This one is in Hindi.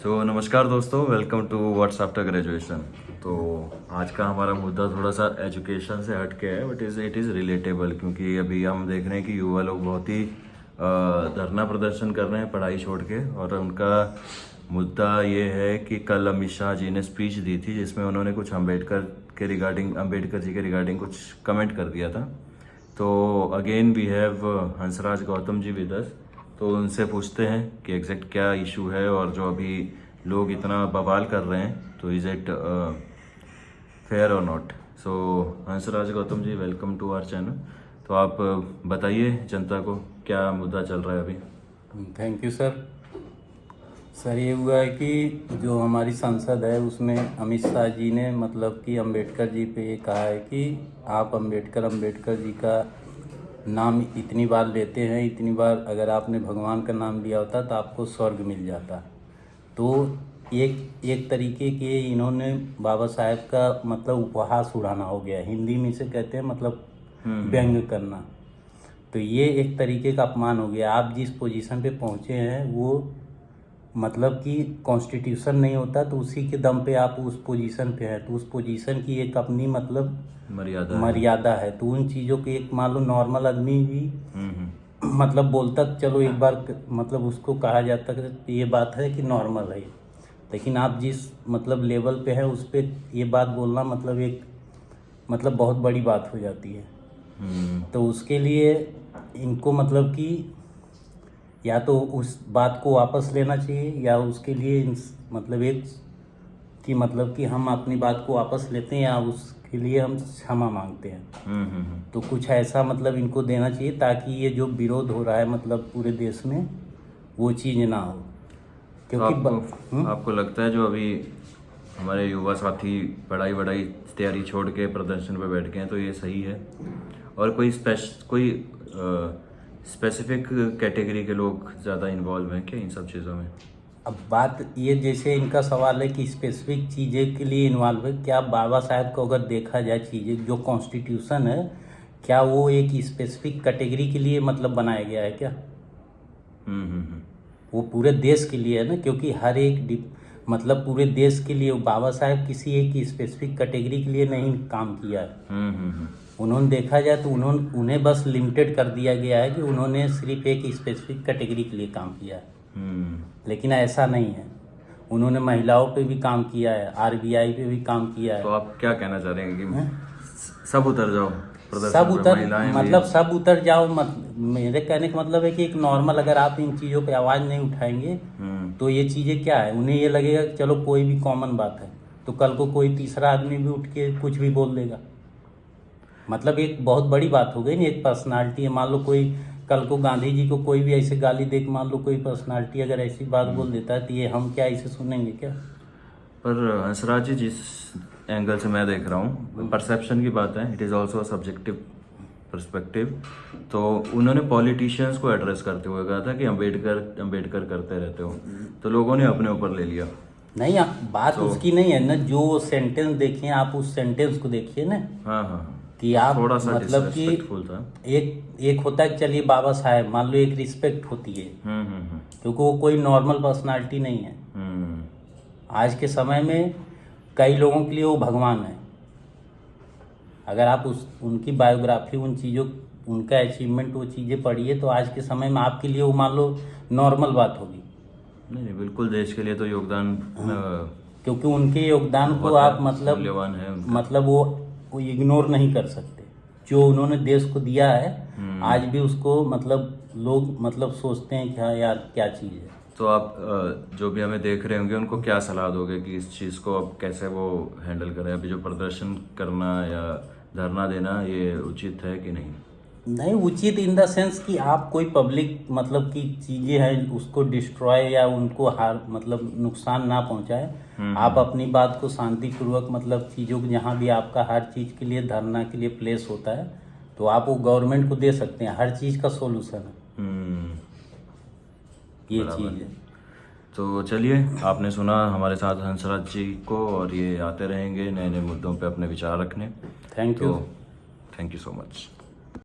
नमस्कार दोस्तों, welcome to what's after graduation. तो आज का हमारा मुद्दा थोड़ा सा एजुकेशन से हट के है, बट इट इज़ रिलेटेबल, क्योंकि अभी हम देख रहे हैं कि युवा लोग बहुत ही धरना प्रदर्शन कर रहे हैं पढ़ाई छोड़ के। और उनका मुद्दा ये है कि कल अमित शाह जी ने स्पीच दी थी जिसमें उन्होंने कुछ अम्बेडकर जी के रिगार्डिंग कुछ कमेंट कर दिया था। तो again we have Hansraj Gautam ji with us. तो उनसे पूछते हैं कि एग्जैक्ट क्या इशू है, और जो अभी लोग इतना बवाल कर रहे हैं तो इज़ इट फेयर और not. So Hansraj Gautam ji, welcome to our channel. तो आप बताइए जनता को क्या मुद्दा चल रहा है अभी। Thank you sir. ये हुआ है कि जो हमारी संसद है उसमें अमित शाह जी ने मतलब कि अंबेडकर जी पे ये कहा है कि आप अंबेडकर जी का नाम इतनी बार लेते हैं, इतनी बार अगर आपने भगवान का नाम लिया होता तो आपको स्वर्ग मिल जाता। तो एक तरीके के इन्होंने बाबा साहेब का मतलब उपहास उड़ाना हो गया। हिंदी में से कहते हैं मतलब व्यंग करना। तो ये एक तरीके का अपमान हो गया। आप जिस पोजीशन पे पहुँचे हैं वो मतलब कि कॉन्स्टिट्यूशन नहीं होता तो उसी के दम पे आप उस पोजीशन पे हैं। तो उस पोजीशन की एक अपनी मतलब मर्यादा है। तो उन चीज़ों के एक मान लो नॉर्मल आदमी भी मतलब बोलता चलो एक बार मतलब उसको कहा जाता कि ये बात है कि नॉर्मल है, लेकिन आप जिस मतलब लेवल पे है उस पर ये बात बोलना मतलब एक मतलब बहुत बड़ी बात हो जाती है। तो उसके लिए इनको मतलब कि या तो उस बात को वापस लेना चाहिए या उसके लिए मतलब एक कि मतलब कि हम अपनी बात को वापस लेते हैं या उसके लिए हम क्षमा मांगते हैं। तो कुछ ऐसा मतलब इनको देना चाहिए ताकि ये जो विरोध हो रहा है मतलब पूरे देश में वो चीज़ ना हो। क्योंकि तो आपको लगता है जो अभी हमारे युवा साथी पढ़ाई तैयारी छोड़ के प्रदर्शन पे बैठ गए हैं तो ये सही है? और कोई स्पेसिफिक कैटेगरी के लोग ज़्यादा इन्वॉल्व हैं क्या इन सब चीज़ों में? अब बात ये जैसे इनका सवाल है कि स्पेसिफिक चीज़ें के लिए इन्वॉल्व है क्या। बाबा साहब को अगर देखा जाए चीज़ें जो कॉन्स्टिट्यूशन है क्या वो एक स्पेसिफिक कैटेगरी के लिए मतलब बनाया गया है क्या? वो पूरे देश के लिए है ना, क्योंकि हर एक मतलब पूरे देश के लिए बाबा साहब किसी एक स्पेसिफिक कैटेगरी के लिए नहीं काम किया है। उन्होंने देखा जाए तो उन्हें बस लिमिटेड कर दिया गया है कि उन्होंने सिर्फ एक स्पेसिफिक कैटेगरी के लिए काम किया है। लेकिन ऐसा नहीं है, उन्होंने महिलाओं पे भी काम किया है, आरबीआई पे भी काम किया है। तो आप क्या कहना चाह रहे हैं कि सब उतर जाओ सब उतर मतलब सब उतर जाओ मेरे कहने का मतलब है कि एक नॉर्मल अगर आप इन चीज़ों पे आवाज़ नहीं उठाएंगे तो ये चीज़ें क्या है, उन्हें ये लगेगा कि चलो कोई भी कॉमन बात है तो कल को कोई तीसरा आदमी भी उठ के कुछ भी बोल देगा। मतलब एक बहुत बड़ी बात हो गई ना, एक पर्सनालिटी है। मान लो कोई कल को गांधी जी को कोई भी ऐसे गाली दे, मान लो कोई पर्सनालिटी अगर ऐसी बात बोल देता है तो ये हम क्या इसे सुनेंगे क्या? पर हंसराज जी, जिस एंगल से मैं देख रहा हूँ, परसेप्शन की बात है, it is also subjective perspective. तो उन्होंने पॉलिटिशियंस को एड्रेस करते हुए कहा था कि अंबेडकर करते रहते हो, तो लोगों ने अपने ऊपर ले लिया। नहीं, बात तो उसकी नहीं है ना। जो सेंटेंस देखिए आप उस सेंटेंस को देखिए ना। हाँ कि आप थोड़ा सा मतलब कि था। एक होता है चलिए बाबा साहेब मान लो एक रिस्पेक्ट होती है क्योंकि वो कोई नॉर्मल पर्सनालिटी नहीं है। आज के समय में कई लोगों के लिए वो भगवान है। अगर आप उनकी बायोग्राफी उन चीज़ों उनका अचीवमेंट वो चीज़ें पढ़िए तो आज के समय में आपके लिए वो मान लो नॉर्मल बात होगी। नहीं, बिल्कुल देश के लिए तो योगदान क्योंकि उनके योगदान को आप मतलब मूल्यवान है मतलब वो इग्नोर नहीं कर सकते। जो उन्होंने देश को दिया है आज भी उसको मतलब लोग मतलब सोचते हैं कि हाँ यार क्या चीज़ है। तो आप जो भी हमें देख रहे होंगे उनको क्या सलाह दोगे कि इस चीज़ को अब कैसे वो हैंडल करें? अभी जो प्रदर्शन करना या धरना देना ये उचित है कि नहीं? नहीं उचित इन द सेंस कि आप कोई पब्लिक मतलब की चीज़ें हैं उसको डिस्ट्रॉय या उनको मतलब नुकसान ना पहुंचाए। आप अपनी बात को शांतिपूर्वक मतलब चीज़ों को जहाँ भी आपका हर चीज़ के लिए धरना के लिए प्लेस होता है तो आप वो गवर्नमेंट को दे सकते हैं। हर चीज़ का सोल्यूशन है ये चीज़ है। तो चलिए, आपने सुना हमारे साथ हंसराज जी को, और ये आते रहेंगे नए नए मुद्दों पे अपने विचार रखने। Thank you so much.